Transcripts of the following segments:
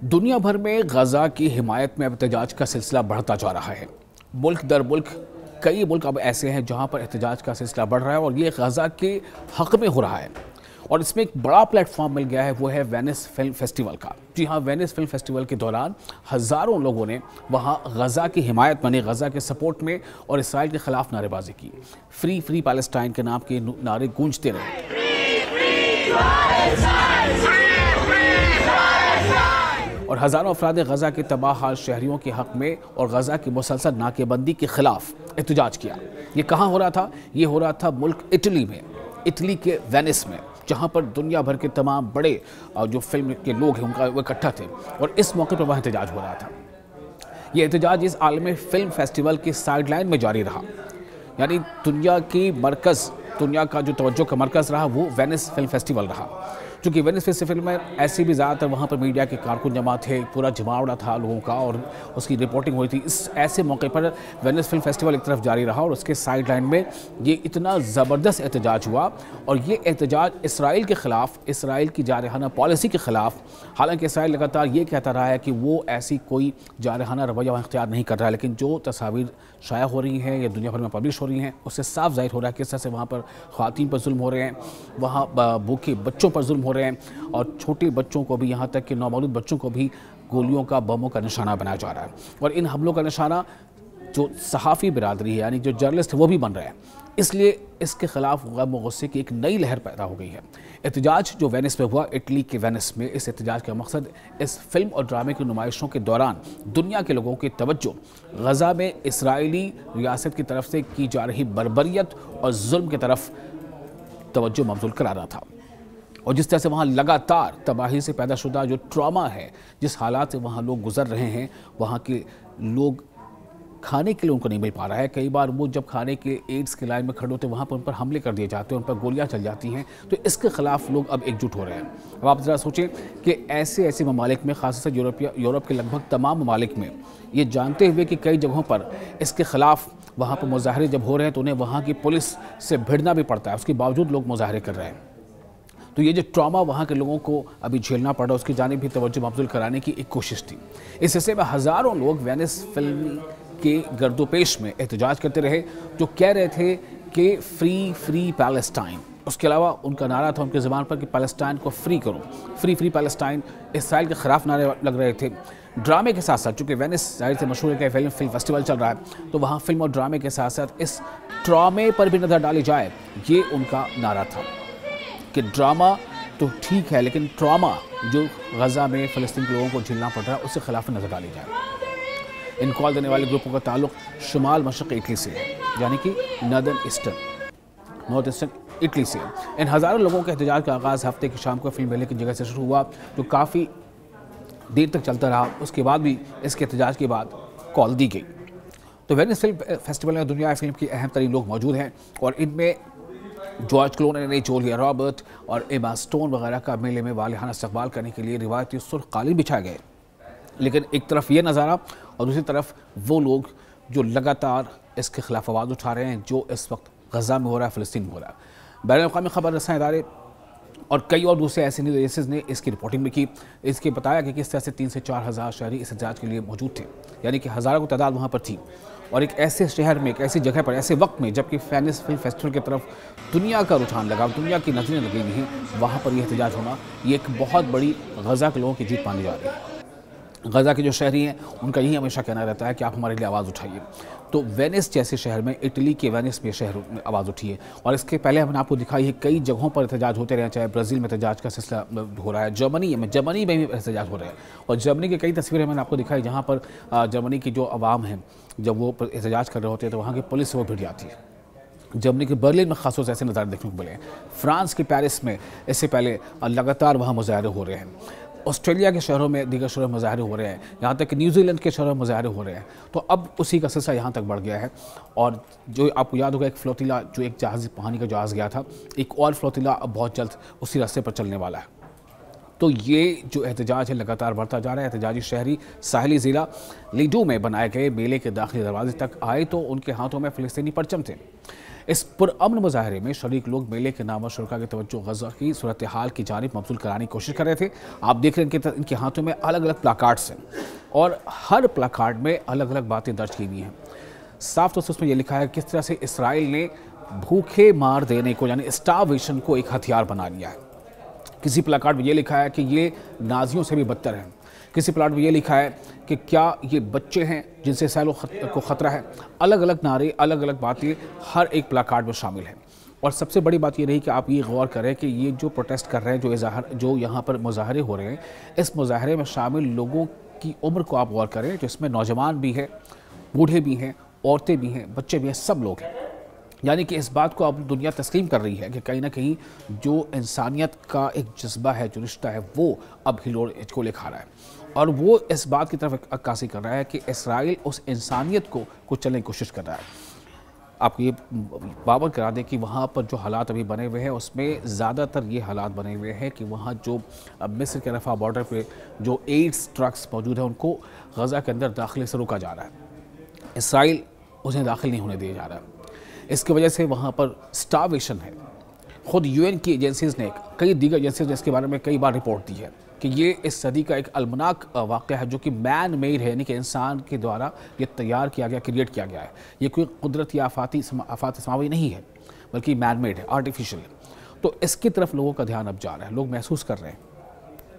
दुनिया भर में गजा की हिमायत में एहतजाज का सिलसिला बढ़ता जा रहा है। मुल्क दर मुल्क कई मुल्क अब ऐसे हैं जहां पर एहतजाज का सिलसिला बढ़ रहा है और ये गजा के हक में हो रहा है। और इसमें एक बड़ा प्लेटफॉर्म मिल गया है, वो है वेनिस फिल्म फेस्टिवल का। जी हाँ, वेनिस फिल्म फेस्टिवल के दौरान हज़ारों लोगों ने वहाँ गजा की हिमायत में, गजा के सपोर्ट में और इसराइल के खिलाफ नारेबाजी की। फ्री फ्री पैलेस्टाइन के नाम के नारे गूंजते रहे और हज़ारों अफराद गजा के तबाह हाल शहरियों के हक में और गजा की मुसलसल नाकेबंदी के खिलाफ एहतजाज किया। ये कहाँ हो रहा था? ये हो रहा था मुल्क इटली में, इटली के वेनिस में, जहाँ पर दुनिया भर के तमाम बड़े जो फिल्म के लोग हैं उनका वो इकट्ठा थे और इस मौके पर वह एहतजाज हो रहा था। ये एहतजाज इस आलमी फिल्म फेस्टिवल की साइडलाइन में जारी रहा। यानी दुनिया की मरकज़, दुनिया का जो तवज्जो का मरकज़ रहा वो वेनिस फिल्म फेस्टिवल रहा। चूँकि वेनिस फेस्टिवल में ऐसे भी ज़्यादातर वहाँ पर मीडिया के कारकुन जमा थे, पूरा जमावड़ा था लोगों का और उसकी रिपोर्टिंग हुई थी। इस ऐसे मौके पर वेनिस फिल्म फेस्टिवल एक तरफ जारी रहा और उसके साइड लाइन में ये इतना ज़बरदस्त एहतजाज हुआ। और ये एहतजाज इसराइल के ख़िलाफ़, इसराइल की जारहाना पॉलिसी के ख़िलाफ़। हालांकि इसराइल लगातार ये कहता रहा है कि वो ऐसी कोई जारहाना रवैया इख्तियार नहीं कर रहा है, लेकिन जो तस्वीर शाया हो रही हैं या दुनिया भर में पब्लिश हो रही हैं उससे साफ ज़ाहिर हो रहा है कि किस तरह से वहाँ पर ख़वातीन पर जुल्म हो रहे हैं, वहाँ भूखे बच्चों पर जुल्म हो रहे हैं और छोटे बच्चों को भी, यहाँ तक कि नौमौलूद बच्चों को भी गोलियों का, बमों का निशाना बनाया जा रहा है। और इन हमलों का निशाना जो सहाफ़ी बिरादरी है, यानी जो जर्नलिस्ट है, वो भी बन रहे हैं। इसलिए इसके खिलाफ गम और गुस्से की एक नई लहर पैदा हो गई है। एहतजाज जो वेनिस में हुआ, इटली के वेनिस में, इस एहतजाज का मकसद इस फिल्म और ड्रामे की नुमाइशों के दौरान दुनिया के लोगों की तवज्जो गजा में इसराइली रियासत की तरफ से की जा रही बर्बरियत और जुल्म की तरफ तवज्जो मबज़ूल कराना था। और जिस तरह से वहाँ लगातार तबाही से पैदा शुदा जो ट्रॉमा है, जिस हालात से वहाँ लोग गुजर रहे हैं, वहाँ के लोग खाने के लिए उनको नहीं मिल पा रहा है। कई बार वो जब खाने के एड्स की लाइन में खड़े होते हैं वहाँ पर उन पर हमले कर दिए जाते हैं, उन पर गोलियाँ चल जाती हैं। तो इसके ख़िलाफ़ लोग अब एकजुट हो रहे हैं। अब आप ज़रा सोचें कि ऐसे ममालिक में, ख़ासतौर से यूरोप के लगभग तमाम ममालिक में, ये जानते हुए कि कई जगहों पर इसके ख़िलाफ़ वहाँ पर मुजाहरे जब हो रहे हैं तो उन्हें वहाँ की पुलिस से भिड़ना भी पड़ता है, उसके बावजूद लोग मुजाहरे कर रहे हैं। तो ये जो ट्रॉमा वहाँ के लोगों को अभी झेलना पड़ा, उसकी जानिब भी तवज्जो मबज़ूल कराने की एक कोशिश थी। इस हिस्से में हज़ारों लोग वेनिस फिल्म के गर्दोपेश में एहतजाज करते रहे, जो कह रहे थे कि फ्री फ्री पैलेस्टाइन। उसके अलावा उनका नारा था उनकी ज़बान पर कि पैलेस्टाइन को फ्री करो, फ्री फ्री पैलेस्टाइन। इसराइल के ख़िलाफ़ नारे लग रहे थे। ड्रामे के साथ साथ, चूँकि वेनिस जाहिर से मशहूर है, फिल्म फेस्टिवल चल रहा है, तो वहाँ फिल्म और ड्रामे के साथ साथ इस ट्रॉमे पर भी नज़र डाली जाए, ये उनका नारा था कि ड्रामा तो ठीक है, लेकिन ट्रॉमा जो गजा में फ़लस्तीन के लोगों को झेलना पड़ रहा है उससे खिलाफ नज़र डाली जाए। इन कॉल देने वाले ग्रुपों का ताल्लुक शुमाल मशरक़ इटली से है, यानी कि नॉर्थ ईस्टर्न इटली से। इन हज़ारों लोगों के एहतजाज का आगाज़ हफ्ते की शाम को फिल्म मेले की जगह से शुरू हुआ, जो काफ़ी देर तक चलता रहा। उसके बाद भी इसके एहतजाज के बाद कॉल दी गई। तो वेनिस फिल्म फेस्टिवल में दुनिया फिल्म के अहम तरीन लोग मौजूद हैं और इनमें जॉर्ज क्लूनी, जूलिया रॉबर्ट और एमा स्टोन वगैरह का मेले में वालिहाना इस्तकबाल करने के लिए रिवायती सुर्ख कालीन बिछाए गए। लेकिन एक तरफ ये नज़ारा और दूसरी तरफ वो लोग जो लगातार इसके खिलाफ आवाज़ उठा रहे हैं, जो इस वक्त गजा में हो रहा है, फ़लस्तीन में हो रहा है। बैनुल-अक़वामी खबर रसां इदारे और कई और दूसरे ऐसे न्यूज़ एजेंसीज़ ने इसकी रिपोर्टिंग भी की। इसके बताया कि किस तरह से 3 से 4 हज़ार शहरी इस एहतजाज के लिए मौजूद थे, यानी कि हज़ारों की तादाद वहाँ पर थी। और एक ऐसे शहर में, एक ऐसी जगह पर, ऐसे वक्त में जबकि वेनिस फिल्म फेस्टिवल की तरफ दुनिया का रुझान लगा, दुनिया की नज़रें लगी हुई हैं, वहाँ पर यह एहतजाज होना, ये एक बहुत बड़ी गजा के लोगों की जीत मानी जा रही है। गजा के जो शहरी हैं उनका यही हमेशा कहना रहता है कि आप हमारे लिए आवाज़ उठाइए। तो वेनिस जैसे शहर में, इटली के वेनिस में शहर में आवाज़ उठी है। और इसके पहले हमने आपको दिखाई है कई जगहों पर एहतजाज होते रहे, चाहे ब्राज़ील में एहतजाज का सिलसिला हो रहा है, जर्मनी में भी एहतजाज हो रहे हैं। और जर्मनी की कई तस्वीरें मैंने आपको दिखाई जहाँ पर जर्मनी की जो आवाम है, जब वो एहतजाज कर रहे होते हैं तो वहाँ की पुलिस से वो भिड़ जाती है। जर्मनी के बर्लिन में खासतौर से ऐसे नज़ारे देखने को मिले हैं। फ्रांस के पेरिस में इससे पहले लगातार वहाँ मुजाहरे हो रहे हैं। ऑस्ट्रेलिया के शहरों में, दीगर शहरों में मुजाहरे हो रहे हैं, यहाँ तक कि न्यूजीलैंड के शहरों में मुजाहरे हो रहे हैं। तो अब उसी का सिलसिला यहाँ तक बढ़ गया है। और जो आपको याद होगा, एक फ्लोटिला, जो एक जहाज़, पानी का जहाज़ गया था, एक और फ्लोटिला अब बहुत जल्द उसी रास्ते पर चलने वाला है। तो ये जो एहतजाज है लगातार बढ़ता जा रहा है। एहतजाजी शहरी साहिली ज़िला लीडो में बनाए गए मेले के दाखिली दरवाजे तक आए तो उनके हाथों में फ़लस्तीनी परचम थे। इस पुरअमन मुजाहरे में शरीक लोग मेले के नाम और शुरा की तवज्जो गजा की सूरत हाल की जानिब मबसूल कराने की कोशिश कर रहे थे। आप देख रहे हैं इनके हाथों में अलग अलग प्लाकार्ड्स हैं और हर प्लाकार्ड में अलग अलग बातें दर्ज की हुई हैं। साफ तौर से उसमें यह लिखा है किस तरह से इसराइल ने भूखे मार देने को यानी स्टारवेशन को एक हथियार बना लिया है। किसी प्लाकार्ड में ये लिखा है कि ये नाजियों से भी बदतर हैं। किसी प्लाट में ये लिखा है कि क्या ये बच्चे हैं जिनसे सैलो को ख़तरा है। अलग अलग नारे, अलग अलग बातें हर एक प्लाकार्ड में शामिल हैं। और सबसे बड़ी बात ये रही कि आप ये गौर करें कि ये जो प्रोटेस्ट कर रहे हैं, जो यहाँ पर मुजाहरे हो रहे हैं, इस मुजाहरे में शामिल लोगों की उम्र को आप गौर करें, जो इसमें नौजवान भी हैं, बूढ़े भी हैं, औरतें भी हैं, बच्चे भी हैं, सब लोग हैं। यानी कि इस बात को अब दुनिया तस्लीम कर रही है कि कहीं ना कहीं जो इंसानियत का एक जज्बा है, जो रिश्ता है, वो अब हिलोर ले खा रहा है। और वो इस बात की तरफ अक्कासी कर रहा है कि इसराइल उस इंसानियत को कुछ चलने की कोशिश कर रहा है। आपको ये बावर करा दें कि वहाँ पर जो हालात अभी बने हुए हैं उसमें ज़्यादातर ये हालात बने हुए हैं कि वहाँ जो मिस्र के रफ़ा बॉर्डर पे जो एड्स ट्रक्स मौजूद हैं उनको गज़ा के अंदर दाखिले से रोका जा रहा है। इसराइल उन्हें दाखिल नहीं होने दिया जा रहा है। इसकी वजह से वहाँ पर स्टारवेशन है। ख़ुद यूएन की एजेंसीज़ ने, कई दीगर एजेंसीज ने इसके बारे में कई बार रिपोर्ट दी है कि ये इस सदी का एक अलमनाक वाक़या है जो कि मैन मेड है, यानी कि इंसान के द्वारा ये तैयार किया गया, क्रिएट किया गया है। ये कोई कुदरत या आफात समावी नहीं है, बल्कि मैन मेड है, आर्टिफिशियल है। तो इसकी तरफ लोगों का ध्यान अब जा रहा है। लोग महसूस कर रहे हैं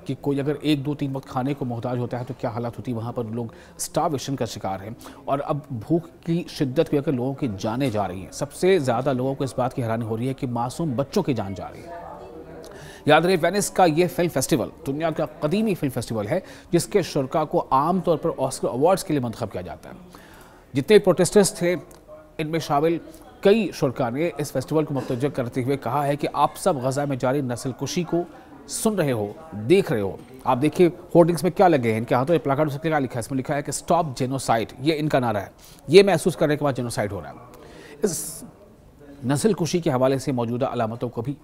कि कोई अगर 1, 2, 3 वक्त खाने को मोहताज होता है तो क्या हालात होती है। वहाँ पर लोग स्टारवेशन का शिकार हैं और अब भूख की शिद्दत भी अगर लोगों की जानें जा रही हैं। सबसे ज़्यादा लोगों को इस बात की हैरानी हो रही है कि मासूम बच्चों की जान जा रही है। याद रहे, वेनिस का ये फिल्म फेस्टिवल दुनिया का कदीमी फिल्म फेस्टिवल है जिसके शुरा को आमतौर पर ऑस्कर अवार्ड्स के लिए मंतखब किया जाता है। जितने प्रोटेस्टर्स थे इनमें शामिल कई शुरा ने इस फेस्टिवल को मुतवज्जह करते हुए कहा है कि आप सब गजा में जारी नस्ल कुशी को सुन रहे हो, देख रहे हो। आप देखिए होर्डिंग्स में क्या लगे हैं इनके हाथों, प्लाकार्ड से क्या लिखा है, इसमें लिखा है कि स्टॉप जेनोसाइड। ये इनका नारा है। ये महसूस करने के बाद जेनोसाइड हो रहा है। इस नस्ल कुशी के हवाले से मौजूदा अलामतों को भी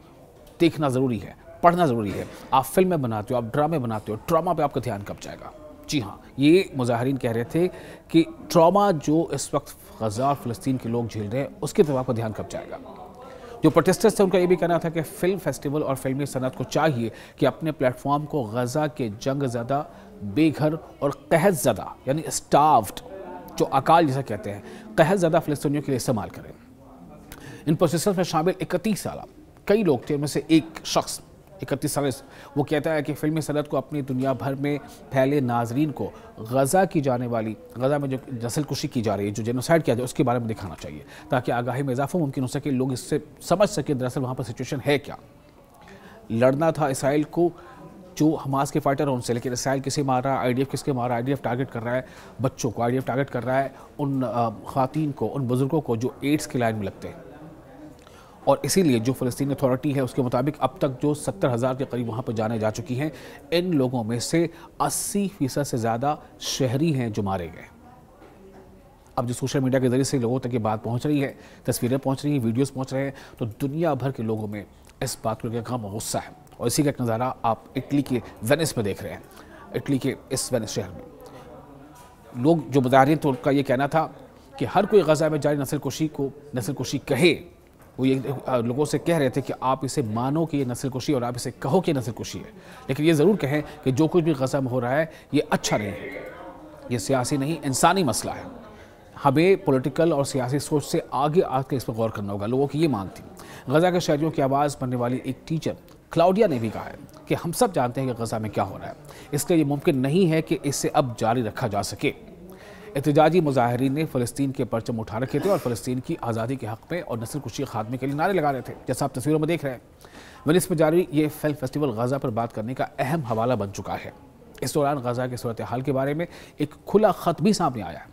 देखना ज़रूरी है, पढ़ना ज़रूरी है। आप फिल्में बनाते हो, आप ड्रामे बनाते हो, ट्रॉमा पे आपका ध्यान कब जाएगा? जी हाँ, ये मुजाहरीन कह रहे थे कि ट्रॉमा जो इस वक्त गजा और फ़लस्तीन के लोग झेल रहे हैं उसकी तरफ आपका ध्यान कब जाएगा। जो प्रोटेस्टर्स थे उनका ये भी कहना था कि फ़िल्म फेस्टिवल और फिल्मी सनत को चाहिए कि अपने प्लेटफॉर्म को गजा के जंग ज़दा, बेघर और कहत ज़दा यानी स्टार्व्ड, जो अकाल जिसे कहते हैं, कहत ज़दा फ़लस्तीनियों के लिए इस्तेमाल करें। इन प्रोटेस्टर्स में शामिल 31 साल कई लोग थे। उनमें से एक शख्स 31 साल वो कहता है कि फिल्मी सनत को अपनी दुनिया भर में फैले नाजरीन को गज़ा की जाने वाली, गज़ा में जो नस्ल कुशी की जा रही है, जो जेनोसाइड किया जाए, उसके बारे में दिखाना चाहिए ताकि आगाही में इजाफा मुमकिन हो सके, लोग इससे समझ सके दरअसल वहाँ पर सिचुएशन है क्या। लड़ना था इसराइल को जो हमास के फाइटर हैं उनसे, लेकिन इसराइल किसे मार रहा है, आईडीएफ किसके मार रहा है? आईडीएफ टारगेट कर रहा है बच्चों को, आईडीएफ टारगेट कर रहा है उन ख़वातीन को, उन बुज़ुर्गों को जो एड्स की लाइन में लगते हैं। और इसीलिए जो फ़लस्तीन अथॉरिटी है उसके मुताबिक अब तक जो 70,000 के करीब वहाँ पर जाने जा चुकी हैं, इन लोगों में से 80% से ज़्यादा शहरी हैं जो मारे गए। अब जो सोशल मीडिया के ज़रिए से लोगों तक ये बात पहुँच रही है, तस्वीरें पहुँच रही हैं, वीडियोस पहुँच रहे हैं, तो दुनिया भर के लोगों में इस बात को लेकर गम, गुस्सा है। और इसी का एक नज़ारा आप इटली के वेनिस में देख रहे हैं। इटली के इस वेनिस शहर में लोग जो मुजाहरीन थे उनका ये कहना था कि हर कोई गज़ा में जारी नस्ल कुशी को नस्ल कुशी कहे। वो ये लोगों से कह रहे थे कि आप इसे मानो कि ये नस्ल कुशी और आप इसे कहो कि नस्ल कुशी है, लेकिन ये ज़रूर कहें कि जो कुछ भी गज़ा में हो रहा है ये अच्छा नहीं है, ये सियासी नहीं इंसानी मसला है। हमें पॉलिटिकल और सियासी सोच से आगे आकर इस पर गौर करना होगा। लोगों की ये मांग थी। गज़ा के शहरियों की आवाज़ बनने वाली एक टीचर क्लाउडिया ने भी कहा है कि हम सब जानते हैं कि गज़ा में क्या हो रहा है, इसलिए ये मुमकिन नहीं है कि इसे अब जारी रखा जा सके। एहतजाजी मुजाहिरीन ने फ़लस्तीन के परचम उठा रखे थे और फ़लस्तीन की आज़ादी के हक़ में और नस्ल कुशी खात्मे के लिए नारे लगा रहे थे, जैसा आप तस्वीरों में देख रहे हैं। वेनिस में जारी ये फिल्म फेस्टिवल गज़ा पर बात करने का अहम हवाला बन चुका है। इस दौरान गज़ा की सूरत हाल के बारे में एक खुला ख़त भी सामने आया है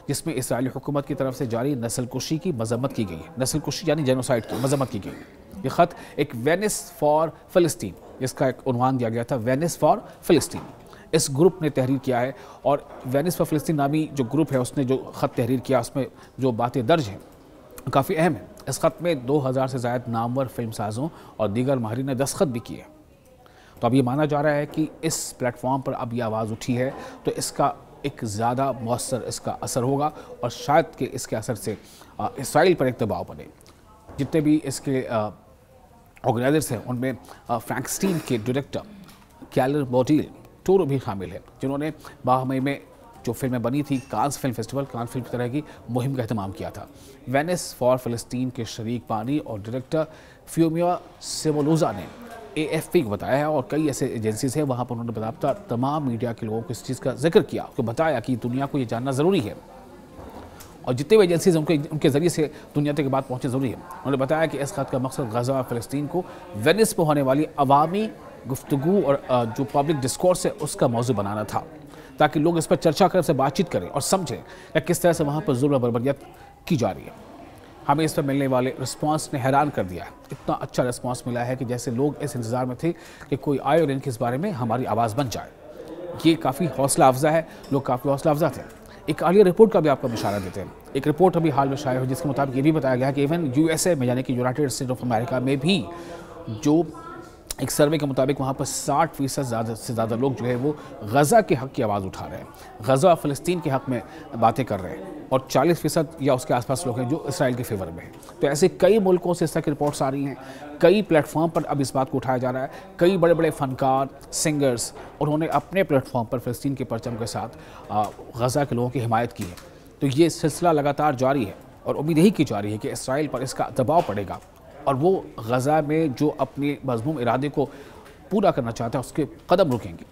जिसमें इसराइली हुकूमत की तरफ से जारी नस्ल कुशी की मजम्मत की गई है। नस्ल कुशी यानी जेनोसाइड की मजम्मत की गई। ये ख़त एक वेनिस फॉर फ़लस्तीन, इसका एक उन्वान दिया गया था, वेनिस फॉर फ़लस्तीन। इस ग्रुप ने तहरीर किया है और वेनिस फॉर फ़लस्तीन नामी जो ग्रुप है उसने जो ख़त तहरीर किया उसमें जो बातें दर्ज हैं काफ़ी अहम है। इस ख़त में 2000 से ज़ायद नामवर फिल्म साज़ों और दीगर माहिरीन ने दस्तखत भी किए। तो अब ये माना जा रहा है कि इस प्लेटफॉर्म पर अब ये आवाज़ उठी है तो इसका एक ज़्यादा मौसर इसका असर होगा और शायद कि इसके असर से इसराइल पर एक दबाव बने। जितने भी इसके ऑर्गेनाइजर्स हैं उनमें फ्रैंक स्टीन के डायरेक्टर कैलर बॉडील टोरो भी शामिल है, जिन्होंने 12 मई में जो फिल्में बनी थी Cannes film festival, Cannes film तरह की मुहिम का एहतमाम किया था। वेनिस फॉर फ़लस्तीन के शरीक पानी और डायरेक्टर फ्यूमिया सेवोलोजा ने AFP को बताया है, और कई ऐसे एजेंसीज हैं वहाँ पर उन्होंने बताया तमाम मीडिया के लोगों को इस चीज़ का जिक्र किया, उनको बताया कि दुनिया को ये जानना ज़रूरी है और जितने भी एजेंसीज उनके ज़रिए से दुनिया तक की बात पहुँचनी ज़रूरी है। उन्होंने बताया कि इस खत का मकसद गज़ा और फ़लस्तीन को वेनिस में होने वाली अवामी गुफ्तगू और जो पब्लिक डिस्कोर्स है उसका मौजू बनाना था, ताकि लोग इस पर चर्चा करें, उससे बातचीत करें और समझें कि किस तरह से वहाँ पर जुल्म बर्बरियत की जा रही है। हमें इस पर मिलने वाले रिस्पांस ने हैरान कर दिया है। इतना अच्छा रिस्पांस मिला है कि जैसे लोग इस इंतज़ार में थे कि कोई आए और इनके इस बारे में हमारी आवाज़ बन जाए। ये काफ़ी हौसला अफजा है, लोग काफ़ी हौसला अफजा थे। एक हालिया रिपोर्ट का भी आपको इशारा देते हैं। एक रिपोर्ट अभी हाल में शाया हुई जिसके मुताबिक ये भी बताया गया है कि इवन USA में, यानी कि यूनाइटेड स्टेट ऑफ अमेरिका में भी जो एक सर्वे के मुताबिक वहाँ पर 60% से ज़्यादा लोग जो है वो गज़ा के हक़ की आवाज़ उठा रहे हैं, गज़ा और फ़लस्तीन के हक़ में बातें कर रहे हैं, और 40% या उसके आसपास लोग हैं जो इसराइल के फेवर में हैं। तो ऐसे कई मुल्कों से इस तरह की रिपोर्ट्स आ रही हैं, कई प्लेटफॉर्म पर अब इस बात को उठाया जा रहा है। कई बड़े बड़े फ़नकार, सिंगर्स, उन्होंने अपने प्लेटफॉर्म पर फ़लस्तीन के परचम के साथ गज़ा के लोगों की हिमायत की है। तो ये सिलसिला लगातार जारी है और उम्मीद यही की जा रही है कि इसराइल पर इसका दबाव पड़ेगा और वो गज़ा में जो अपने मज़मूम इरादे को पूरा करना चाहता है उसके कदम रुकेंगे।